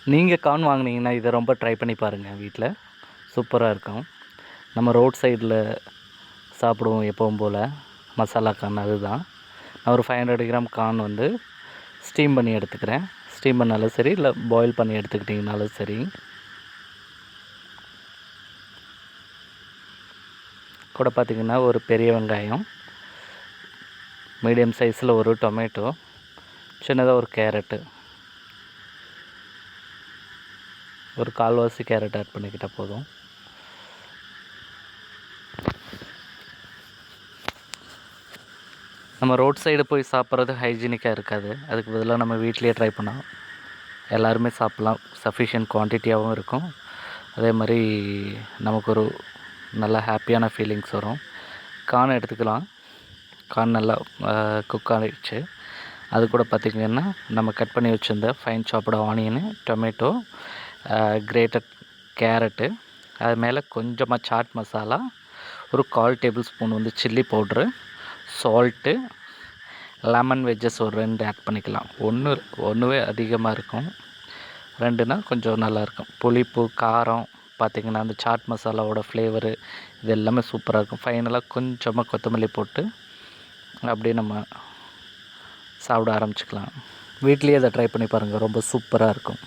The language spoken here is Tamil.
நீங்கள் கார்ன் வாங்குனீங்கன்னா இதை ரொம்ப ட்ரை பண்ணி பாருங்கள் வீட்டில். சூப்பராக இருக்கும். நம்ம ரோட் சைடில் சாப்பிடுவோம் எப்பவும் போல் மசாலா கார்ன், அதுதான். நான் ஒரு 500 கிராம் கார்ன் வந்து ஸ்டீம் பண்ணி எடுத்துக்கிறேன். ஸ்டீம் பண்ணாலும் சரி, இல்லை பாயில் பண்ணி எடுத்துக்கிட்டிங்கனாலும் சரி. கூட பார்த்திங்கன்னா ஒரு பெரிய வெங்காயம், மீடியம் சைஸில் ஒரு டொமேட்டோ, சின்னதாக ஒரு கேரட்டு, ஒரு கால்வாசி கேரட் ஆட் பண்ணிக்கிட்டால் போதும். நம்ம ரோட் சைடு போய் சாப்பிட்றது ஹைஜீனிக்காக இருக்காது. அதுக்கு பதிலாக நம்ம வீட்லேயே ட்ரை பண்ணால் எல்லாருமே சாப்பிட்லாம். சஃபிஷியன்ட் குவான்டிட்டியாகவும் இருக்கும். அதே மாதிரி நமக்கு ஒரு நல்ல ஹாப்பியான ஃபீலிங்ஸ் வரும். கார்ன் எடுத்துக்கலாம். கார்ன் நல்லா குக் ஆகிடுச்சு. அது கூட பார்த்திங்கன்னா நம்ம கட் பண்ணி வச்சுருந்த ஃபைன் சாப்டு ஆனியனு, டொமேட்டோ, கிரேட்டட் கேரட்டு, அது மேலே கொஞ்சமாக சாட் மசாலா, ஒரு 1/4 டேபிள் ஸ்பூன் வந்து chilli powder, salt, lemon veggies ஒரு 2 ஆட் பண்ணிக்கலாம். ஒன்றுவே அதிகமாக இருக்கும். 2னா கொஞ்சம் நல்லாயிருக்கும். புளிப்பு, காரம் பார்த்திங்கன்னா அந்த சாட் மசாலாவோட ஃப்ளேவரு இது எல்லாமே சூப்பராக இருக்கும். ஃபைனலாக கொஞ்சமாக கொத்தமல்லி போட்டு அப்படியே நம்ம சாப்பிட ஆரம்பிச்சிக்கலாம். வீட்லேயே அதை ட்ரை பண்ணி பாருங்கள், ரொம்ப சூப்பராக இருக்கும்.